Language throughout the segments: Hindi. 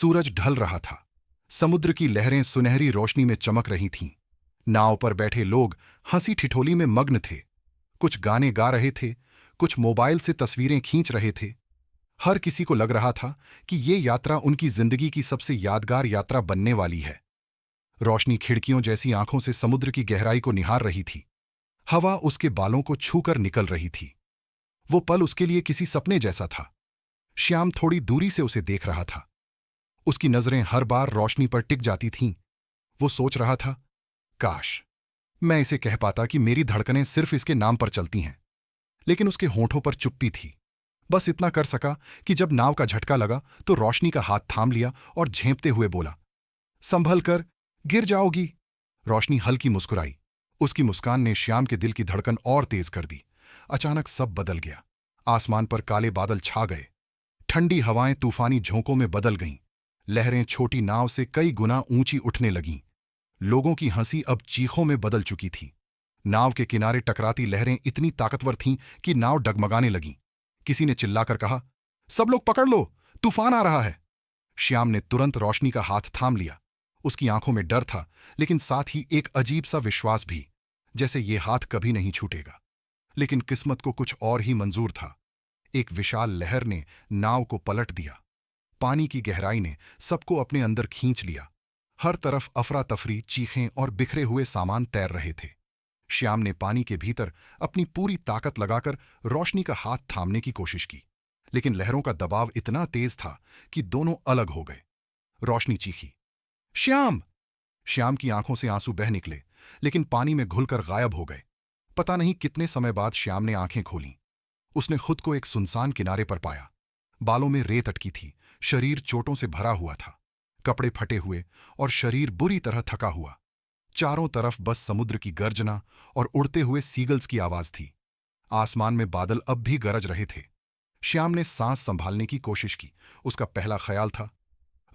सूरज ढल रहा था। समुद्र की लहरें सुनहरी रोशनी में चमक रही थीं। नाव पर बैठे लोग हंसी ठिठोली में मग्न थे। कुछ गाने गा रहे थे, कुछ मोबाइल से तस्वीरें खींच रहे थे। हर किसी को लग रहा था कि ये यात्रा उनकी जिंदगी की सबसे यादगार यात्रा बनने वाली है। रोशनी खिड़कियों जैसी आंखों से समुद्र की गहराई को निहार रही थी। हवा उसके बालों को छूकर निकल रही थी। वो पल उसके लिए किसी सपने जैसा था। श्याम थोड़ी दूरी से उसे देख रहा था। उसकी नजरें हर बार रोशनी पर टिक जाती थीं। वो सोच रहा था, काश मैं इसे कह पाता कि मेरी धड़कनें सिर्फ इसके नाम पर चलती हैं। लेकिन उसके होंठों पर चुप्पी थी। बस इतना कर सका कि जब नाव का झटका लगा तो रोशनी का हाथ थाम लिया और झेंपते हुए बोला, संभल कर, गिर जाओगी। रोशनी हल्की मुस्कुराई। उसकी मुस्कान ने श्याम के दिल की धड़कन और तेज कर दी। अचानक सब बदल गया। आसमान पर काले बादल छा गए। ठंडी हवाएं तूफानी झोंकों में बदल गईं। लहरें छोटी नाव से कई गुना ऊंची उठने लगीं। लोगों की हंसी अब चीखों में बदल चुकी थी। नाव के किनारे टकराती लहरें इतनी ताकतवर थीं कि नाव डगमगाने लगी। किसी ने चिल्लाकर कहा, सब लोग पकड़ लो, तूफान आ रहा है। श्याम ने तुरंत रोशनी का हाथ थाम लिया। उसकी आंखों में डर था, लेकिन साथ ही एक अजीब सा विश्वास भी, जैसे ये हाथ कभी नहीं छूटेगा। लेकिन किस्मत को कुछ और ही मंजूर था। एक विशाल लहर ने नाव को पलट दिया। पानी की गहराई ने सबको अपने अंदर खींच लिया। हर तरफ अफरा तफरी, चीखें और बिखरे हुए सामान तैर रहे थे। श्याम ने पानी के भीतर अपनी पूरी ताकत लगाकर रोशनी का हाथ थामने की कोशिश की, लेकिन लहरों का दबाव इतना तेज था कि दोनों अलग हो गए। रोशनी चीखी, श्याम! श्याम की आंखों से आंसू बह निकले, लेकिन पानी में घुलकर गायब हो गए। पता नहीं कितने समय बाद श्याम ने आंखें खोलीं। उसने खुद को एक सुनसान किनारे पर पाया। बालों में रेत अटकी थी, शरीर चोटों से भरा हुआ था, कपड़े फटे हुए और शरीर बुरी तरह थका हुआ। चारों तरफ बस समुद्र की गर्जना और उड़ते हुए सीगल्स की आवाज थी। आसमान में बादल अब भी गरज रहे थे। श्याम ने सांस संभालने की कोशिश की। उसका पहला ख्याल था,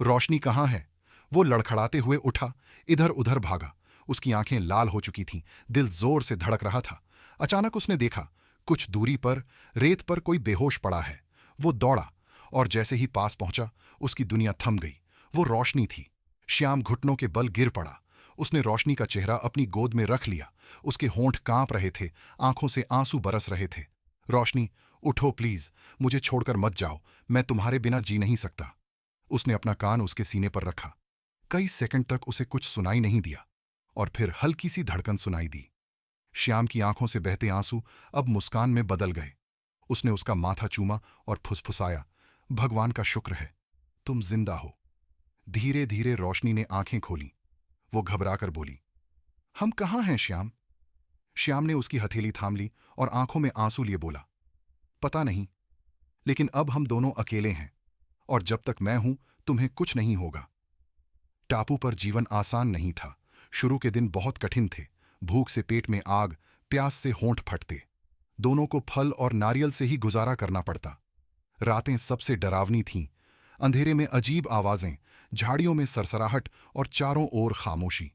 रोशनी कहाँ है? वो लड़खड़ाते हुए उठा, इधर उधर भागा। उसकी आंखें लाल हो चुकी थीं, दिल जोर से धड़क रहा था। अचानक उसने देखा, कुछ दूरी पर रेत पर कोई बेहोश पड़ा है। वो दौड़ा और जैसे ही पास पहुंचा, उसकी दुनिया थम गई। वो रोशनी थी। श्याम घुटनों के बल गिर पड़ा। उसने रोशनी का चेहरा अपनी गोद में रख लिया। उसके होंठ कांप रहे थे, आंखों से आंसू बरस रहे थे। रोशनी, उठो प्लीज, मुझे छोड़कर मत जाओ, मैं तुम्हारे बिना जी नहीं सकता। उसने अपना कान उसके सीने पर रखा। कई सेकंड तक उसे कुछ सुनाई नहीं दिया, और फिर हल्की सी धड़कन सुनाई दी। श्याम की आंखों से बहते आंसू अब मुस्कान में बदल गए। उसने उसका माथा चूमा और फुसफुसाया, भगवान का शुक्र है, तुम जिंदा हो। धीरे धीरे रोशनी ने आंखें खोली। वो घबराकर बोली, हम कहाँ हैं श्याम? श्याम ने उसकी हथेली थाम ली और आंखों में आंसू लिए बोला, पता नहीं, लेकिन अब हम दोनों अकेले हैं, और जब तक मैं हूं तुम्हें कुछ नहीं होगा। टापू पर जीवन आसान नहीं था। शुरू के दिन बहुत कठिन थे। भूख से पेट में आग, प्यास से होंठ फटते। दोनों को फल और नारियल से ही गुजारा करना पड़ता। रातें सबसे डरावनी थीं। अंधेरे में अजीब आवाजें, झाड़ियों में सरसराहट और चारों ओर खामोशी।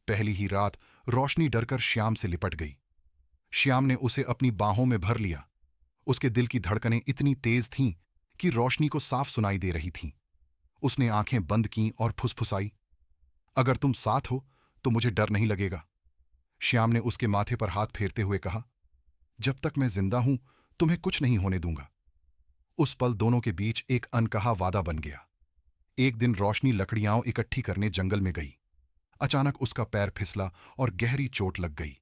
पहली ही रात रोशनी डरकर श्याम से लिपट गई। श्याम ने उसे अपनी बाहों में भर लिया। उसके दिल की धड़कनें इतनी तेज थीं कि रोशनी को साफ सुनाई दे रही थीं। उसने आंखें बंद कीं और फुसफुसाई, अगर तुम साथ हो तो मुझे डर नहीं लगेगा। श्याम ने उसके माथे पर हाथ फेरते हुए कहा, जब तक मैं जिंदा हूं तुम्हें कुछ नहीं होने दूंगा। उस पल दोनों के बीच एक अनकहा वादा बन गया। एक दिन रोशनी लकड़ियां इकट्ठी करने जंगल में गई। अचानक उसका पैर फिसला और गहरी चोट लग गई।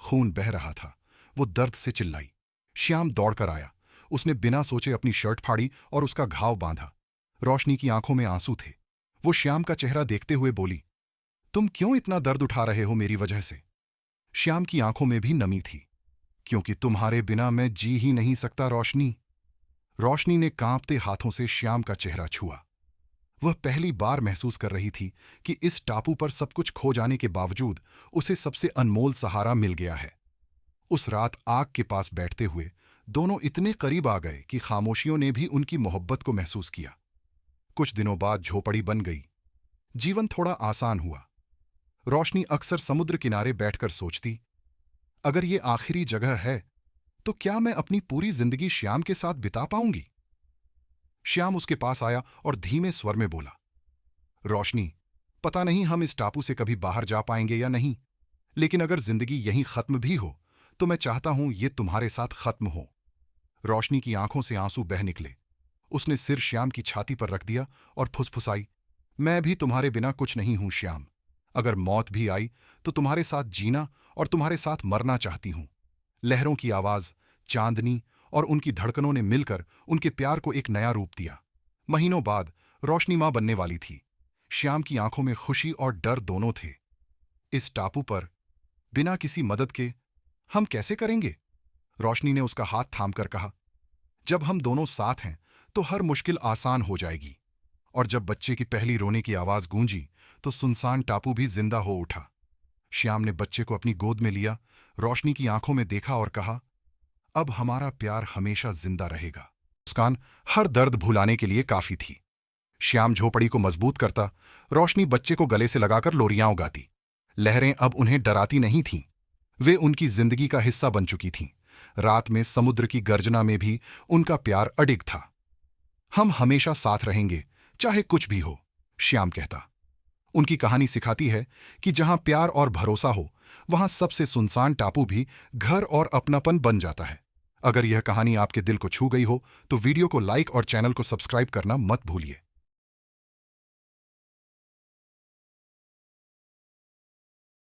खून बह रहा था। वो दर्द से चिल्लाई। श्याम दौड़कर आया। उसने बिना सोचे अपनी शर्ट फाड़ी और उसका घाव बांधा। रोशनी की आंखों में आंसू थे। वो श्याम का चेहरा देखते हुए बोली, तुम क्यों इतना दर्द उठा रहे हो मेरी वजह से? श्याम की आंखों में भी नमी थी। क्योंकि तुम्हारे बिना मैं जी ही नहीं सकता रोशनी। रोशनी ने कांपते हाथों से श्याम का चेहरा छुआ। वह पहली बार महसूस कर रही थी कि इस टापू पर सब कुछ खो जाने के बावजूद उसे सबसे अनमोल सहारा मिल गया है। उस रात आग के पास बैठते हुए दोनों इतने करीब आ गए कि खामोशियों ने भी उनकी मोहब्बत को महसूस किया। कुछ दिनों बाद झोपड़ी बन गई। जीवन थोड़ा आसान हुआ। रोशनी अक्सर समुद्र किनारे बैठकर सोचती, अगर ये आखिरी जगह है तो क्या मैं अपनी पूरी जिंदगी श्याम के साथ बिता पाऊंगी? श्याम उसके पास आया और धीमे स्वर में बोला, रोशनी, पता नहीं हम इस टापू से कभी बाहर जा पाएंगे या नहीं, लेकिन अगर जिंदगी यहीं खत्म भी हो तो मैं चाहता हूं ये तुम्हारे साथ खत्म हो। रोशनी की आंखों से आंसू बह निकले। उसने सिर श्याम की छाती पर रख दिया और फुसफुसाई, मैं भी तुम्हारे बिना कुछ नहीं हूं श्याम। अगर मौत भी आई तो तुम्हारे साथ जीना और तुम्हारे साथ मरना चाहती हूं। लहरों की आवाज, चांदनी और उनकी धड़कनों ने मिलकर उनके प्यार को एक नया रूप दिया। महीनों बाद रोशनी मां बनने वाली थी। श्याम की आंखों में खुशी और डर दोनों थे। इस टापू पर बिना किसी मदद के हम कैसे करेंगे? रोशनी ने उसका हाथ थामकर कहा, जब हम दोनों साथ हैं तो हर मुश्किल आसान हो जाएगी। और जब बच्चे की पहली रोने की आवाज गूंजी तो सुनसान टापू भी जिंदा हो उठा। श्याम ने बच्चे को अपनी गोद में लिया, रोशनी की आंखों में देखा और कहा, अब हमारा प्यार हमेशा जिंदा रहेगा। मुस्कान हर दर्द भुलाने के लिए काफी थी। श्याम झोपड़ी को मजबूत करता, रोशनी बच्चे को गले से लगाकर लोरियां गाती। लहरें अब उन्हें डराती नहीं थीं, वे उनकी जिंदगी का हिस्सा बन चुकी थीं। रात में समुद्र की गर्जना में भी उनका प्यार अडिग था। हम हमेशा साथ रहेंगे, चाहे कुछ भी हो, श्याम कहता। उनकी कहानी सिखाती है कि जहां प्यार और भरोसा हो, वहां सबसे सुनसान टापू भी घर और अपनापन बन जाता है। अगर यह कहानी आपके दिल को छू गई हो तो वीडियो को लाइक और चैनल को सब्सक्राइब करना मत भूलिए।